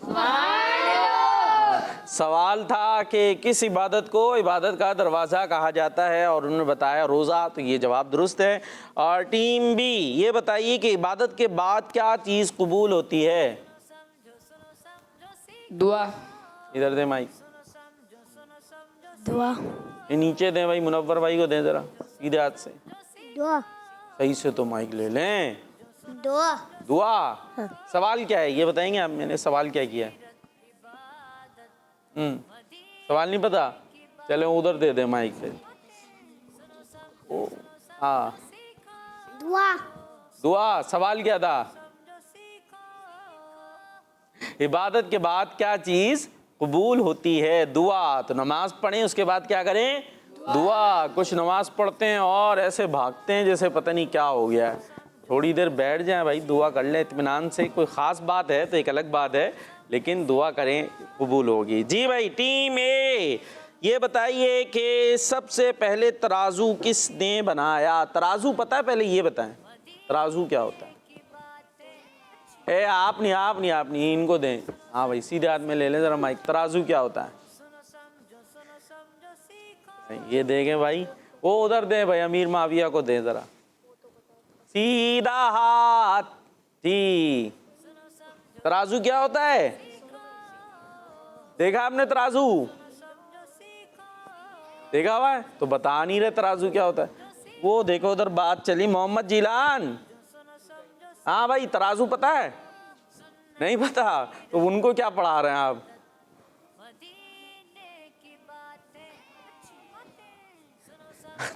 सवाल था कि किस इबादत को इबादत का दरवाज़ा कहा जाता है और उन्होंने बताया रोज़ा, तो ये जवाब दुरुस्त है। और टीम बी, ये बताइए कि इबादत के बाद क्या चीज़ कबूल होती है? दुआ। इधर दे माइक। दुआ। ये नीचे दें भाई, मुनव्वर भाई को दें ज़रा सीधे हाथ से। दुआ सही से तो माइक ले लें। दुआ दुआ। सवाल क्या है ये बताएंगे आप? मैंने सवाल क्या किया है? सवाल नहीं पता? चलो उधर दे दे माइक से। ओ हाँ, दुआ दुआ। सवाल क्या था? इबादत के बाद क्या चीज कबूल होती है? दुआ। तो नमाज पढ़ें, उसके बाद क्या करें? दुआ। कुछ नमाज पढ़ते हैं और ऐसे भागते हैं जैसे पता नहीं क्या हो गया है। थोड़ी देर बैठ जाएं भाई, दुआ कर लें इत्मीनान से। कोई ख़ास बात है तो एक अलग बात है, लेकिन दुआ करें कबूल होगी। जी भाई टीम ए, ये बताइए कि सबसे पहले तराजू किसने बनाया? तराजू पता है? पहले ये बताएं तराजू क्या होता है। आप नहीं, इनको दें। हाँ भाई सीधे हाथ में ले लें ज़रा माइक। तराजू क्या होता है? ये देखें भाई, वो उधर दें भाई, अमीर माविया को दें ज़रा। सीधा हाथ। जी, तराजू क्या होता है? देखा आपने तराजू? देखा हुआ है तो बता नहीं रहे तराजू क्या होता है। वो देखो उधर बात चली। मोहम्मद जिलान, हाँ भाई तराजू पता है? नहीं पता तो उनको क्या पढ़ा रहे हैं आप?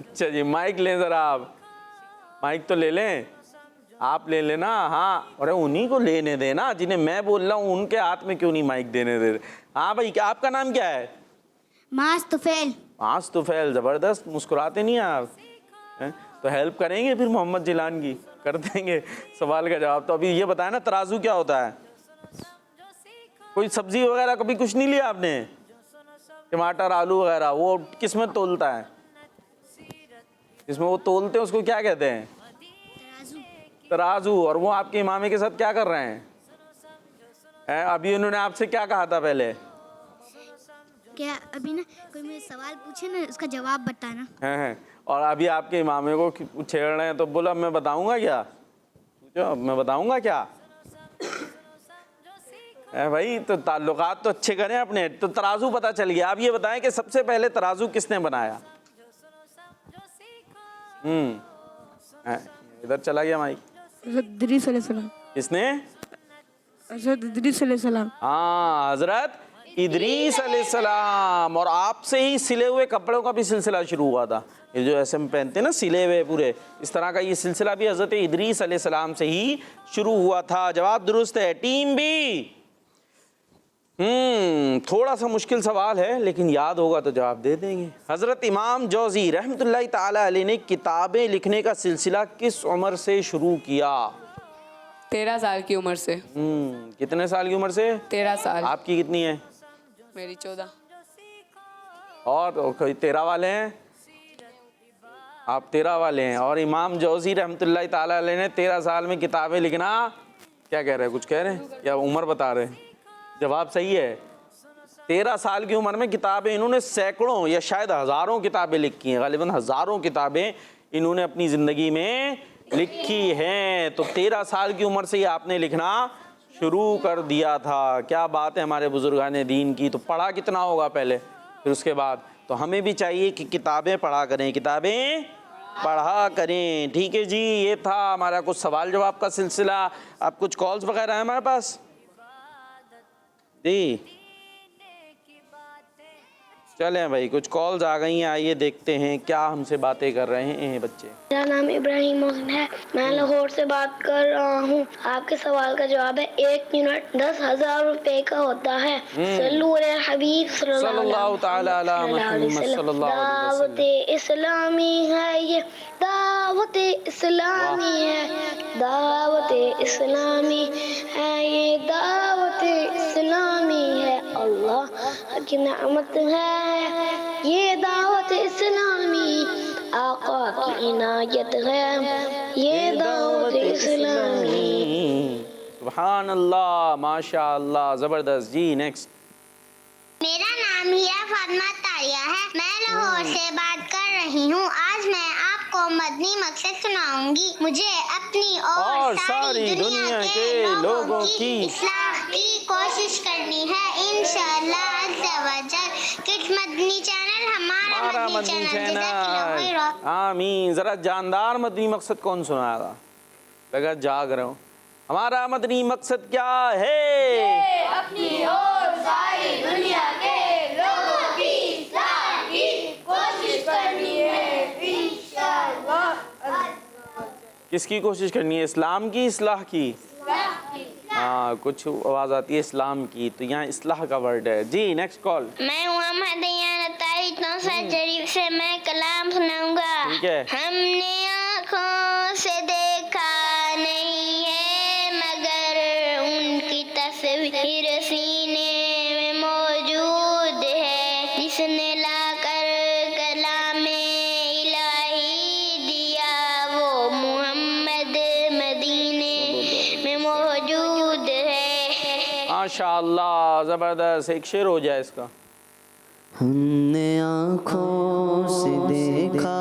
अच्छा जी, माइक लें जरा आप। माइक तो ले लें, आप ले लेना। हाँ, अरे उन्हीं को लेने देना जिन्हें मैं बोल रहा हूँ, उनके हाथ में क्यों नहीं माइक देने दे रहे? हाँ भाई, क्या आपका नाम क्या है? मास्तुफैल। मास्तुफैल, ज़बरदस्त, मुस्कुराते नहीं आप हैं? तो हेल्प करेंगे फिर मोहम्मद जिलान की? कर देंगे सवाल का जवाब। तो अभी ये बताया ना तराजू क्या होता है? कोई सब्जी वगैरह कभी कुछ नहीं लिया आपने? टमाटर आलू वगैरह, वो किस में तोलता है? जिसमें वो तोलते हैं उसको क्या कहते हैं? तराजू। और वो आपके इमामे के साथ क्या कर रहे हैं? अभी उन्होंने आपसे क्या कहा था पहले? क्या अभी ना कोई मुझे सवाल पूछे ना, उसका जवाब बताना है। और अभी आपके इमामे को छेड़ रहे हैं तो बोला मैं बताऊंगा क्या? पूछो मैं बताऊंगा क्या? भाई तो ताल्लुकात तो अच्छे करें अपने। तो तराजू पता चल गया। आप ये बताएं कि सबसे पहले तराजू किसने बनाया? इधर चला गया माइक। हज़रत इदरीस अलैहिस्सलाम। किसने? हज़रत इदरीस अलैहिस्सलाम। हाँ, हजरत इदरीस अलैहिस्सलाम। और आपसे ही सिले हुए कपड़ों का भी सिलसिला शुरू हुआ था। ये जो ऐसे में पहनते हैं ना सिले हुए पूरे, इस तरह का ये सिलसिला भी हजरत इदरीस अलैहिस्सलाम से ही शुरू हुआ था। जवाब दुरुस्त है। टीम बी, थोड़ा सा मुश्किल सवाल है लेकिन याद होगा तो जवाब दे देंगे। हजरत इमाम जौज़ी रहमतुल्लाहि ताला अलैह ने किताबें लिखने का सिलसिला किस उम्र से शुरू किया? 13 साल की उम्र से। कितने साल की उम्र से? 13 साल। आपकी कितनी है? मेरी 14। और कोई 13 वाले हैं? आप 13 वाले हैं। और इमाम जौज़ी रहमतुल्लाहि ताला अलैह ने 13 साल में किताबें लिखना, क्या कह रहे हैं? कुछ कह रहे हैं या उम्र बता रहे हैं? जवाब सही है। 13 साल की उम्र में किताबें इन्होंने सैकड़ों या शायद हज़ारों किताबें लिखी हैं। गालिबन हज़ारों किताबें इन्होंने अपनी ज़िंदगी में लिखी हैं। तो 13 साल की उम्र से ही आपने लिखना शुरू कर दिया था। क्या बात है हमारे बुजुर्गान दीन की। तो पढ़ा कितना होगा पहले, फिर उसके बाद। तो हमें भी चाहिए कि किताबें पढ़ा करें, किताबें पढ़ा करें। ठीक है जी, ये था हमारा कुछ सवाल जवाब का सिलसिला। अब कुछ कॉल्स वगैरह हैं हमारे पास जी? चलें भाई, कुछ कॉल्स आ गई हैं, आइए देखते हैं क्या हमसे बातें कर रहे हैं बच्चे। मेरा नाम इब्राहिम मोहन है, मैं लाहौर से बात कर रहा हूँ। आपके सवाल का जवाब है 1 यूनिट 10,000 रुपए का होता है। सल्लल्लाहु अलैहि हबीब सल्लल्लाहु ताला अला मुहम्मद सल्लल्लाहु अलैहि दावत इस्लामी है ये, दावत इस्लामी है, दावत इस्लामी है ये, दावत इस्लामी है। अल्लाह की नेमत है ये दावत इस्लामी, आका की इनायत है ये दावत इस्लामी। सुभान अल्लाह, माशा अल्लाह, ज़बरदस्त। जी नेक्स्ट। मेरा नाम हीरा फातिमा तारिया है, मैं लाहौर से बात कर रही हूँ। आज मैं आपको मदनी मकसद सुनाऊंगी। मुझे अपनी और सारी दुनिया के लोगों की इस्लाह की कोशिश करनी है इंशाअल्लाह अज़्ज़ा वजल। किड्स मदनी चैनल हमारा मदनी चैनल। आमीन। ज़रा जानदार मदनी मकसद कौन सुनाएगा? लगा जाग रहे हो। हमारा मदनी मकसद क्या है? अपनी और सारी दुनिया के लोगों की इस्लाह की कोशिश करनी है इंशाअल्लाह। किसकी कोशिश करनी है? इस्लाम की, इस्लाह की? हाँ, कुछ आवाज़ आती है इस्लाम की, तो यहाँ इस्लाह का वर्ड है। जी नेक्स्ट कॉल। मैं मोहम्मद शरीफ से मैं कलाम सुनाऊंगा। ठीक है। हमने आँखों से देखा नहीं है मगर उनकी तस्वीर सीने में मौजूद है, जिसने लाकर कलामे इलाही दिया वो मोहम्मद मदीने में मौजूद है। माशाअल्लाह, ज़बरदस्त। एक शेर हो जाए इसका। हमने आँखों से देखा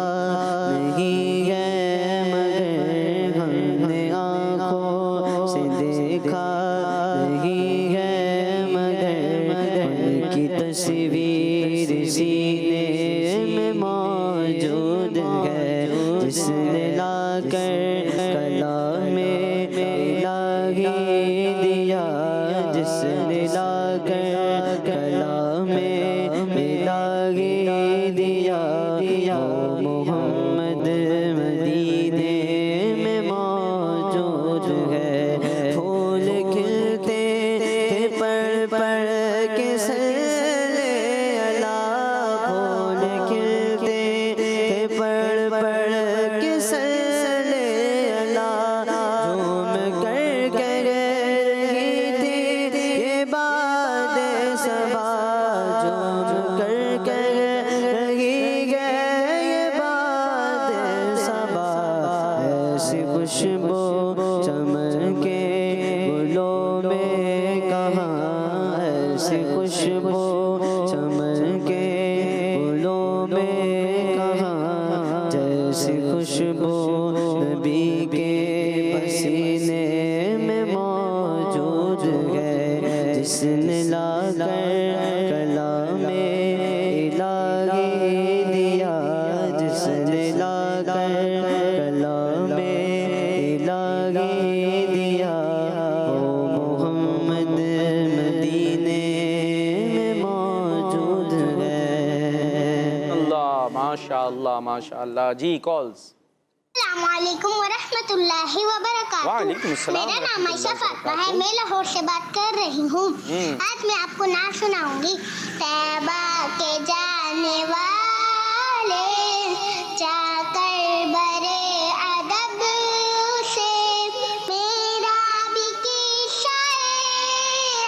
नहीं है मगर, हमने आँखों से देखा नहीं है मगर, उनकी तस्वीर सीने में मौजूद है, जिसने लाकर कलामे इलाही दिया, जिसने लाकर कलामे इलाही दिया, वो मोहम्मद मदीने में मौजूद है। फूल खिलते थे पढ़ के सल्ले अला, फूल खिलते थे पढ़ के सल्ले अला, झूम कर रही थी ये बात सबा, झूम कर रही है ये बात सबा। ऐसी खुशबू चमके गुलों में कहाँ, ऐसी खुशबू चमके गुलों में कहाँ, जैसी खुशबू नबी के पसीने में मौजूद है, जिसने लाकर कलामे इलाही दिया, जिसने लाकर कलामे इलाही दिया, वो मोहम्मद मदीने में मौजूद है। अल्लाह, माशाअल्लाह, माशाअल्लाह। जी कॉल्स। अस्सलामुअलैकुम वरहमतुल्लाहि वबरकातुहू। वालेकुम सलाम। मेरा नाम आयशा फातिमा है, मैं लाहौर से बात कर रही हूँ। आज मैं आपको नात सुनाऊंगी। तैबा के जाने वाले जाकर बरे अदब से, मेरा भी किस्सा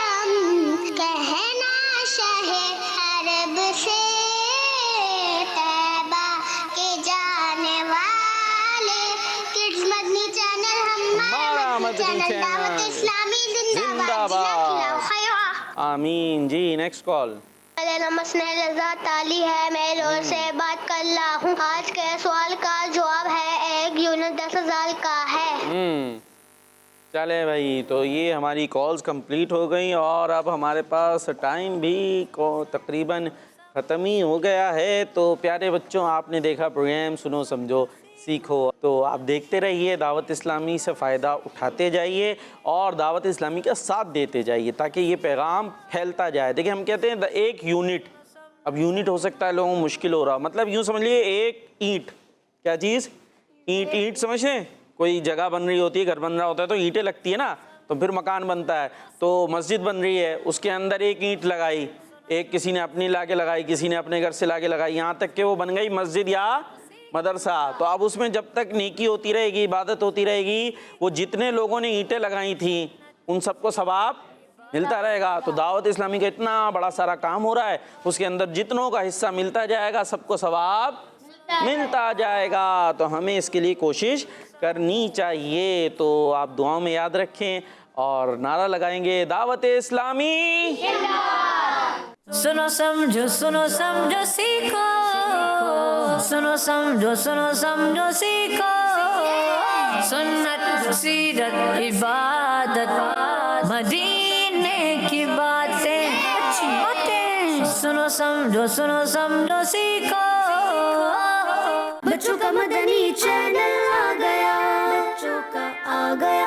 हम कहना शहे अरब से। तैबा के जाने वाले किड्स मदनी चैनल हमारा मदनी चैनल, दावत इस्लामी जिंदाबाद। आमीन। जी नेक्स्ट कॉल। मेरा नाम स्नेहलज़ात ताली है, मैं लाहौर से बात कर रहा हूँ। आज के सवाल का जवाब है 1 यूनिट 10,000 का है। चले भाई, तो ये हमारी कॉल्स कंप्लीट हो गई और अब हमारे पास टाइम भी को तकरीबन ख़त्म ही हो गया है। तो प्यारे बच्चों, आपने देखा प्रोग्राम सुनो समझो सीखो, तो आप देखते रहिए, दावत इस्लामी से फ़ायदा उठाते जाइए और दावत इस्लामी का साथ देते जाइए ताकि ये पैगाम फैलता जाए। देखिए, हम कहते हैं एक यूनिट अब यूनिट हो सकता है लोगों को मुश्किल हो रहा, मतलब यूँ समझ लिए एक ईंट, क्या चीज़, ईंट समझ रहे, कोई जगह बन रही होती है, घर बन रहा होता है तो ईंटें लगती है ना, तो फिर मकान बनता है। तो मस्जिद बन रही है, उसके अंदर एक ईंट लगाई, एक किसी ने अपनी लाके लगाई, किसी ने अपने घर से लाके लगाई, यहाँ तक कि वो बन गई मस्जिद या मदरसा। तो अब उसमें जब तक नेकी होती रहेगी, इबादत होती रहेगी, वो जितने लोगों ने ईंटें लगाई थी उन सबको सवाब मिलता रहेगा। तो दावत इस्लामी का इतना बड़ा सारा काम हो रहा है, उसके अंदर जितनों का हिस्सा मिलता जाएगा सबको सवाब मिलता जाएगा। तो हमें इसके लिए कोशिश करनी चाहिए। तो आप दुआओं में याद रखें और नारा लगाएंगे दावत इस्लामी। सुनो समझो सीखो, सुनो समझो सीखो, सुन्नत सीरत इबादत मदीने की बातें अच्छी बातें। सुनो समझो सीखो। बच्चों का मदनी चैनल आ गया, बच्चों का आ गया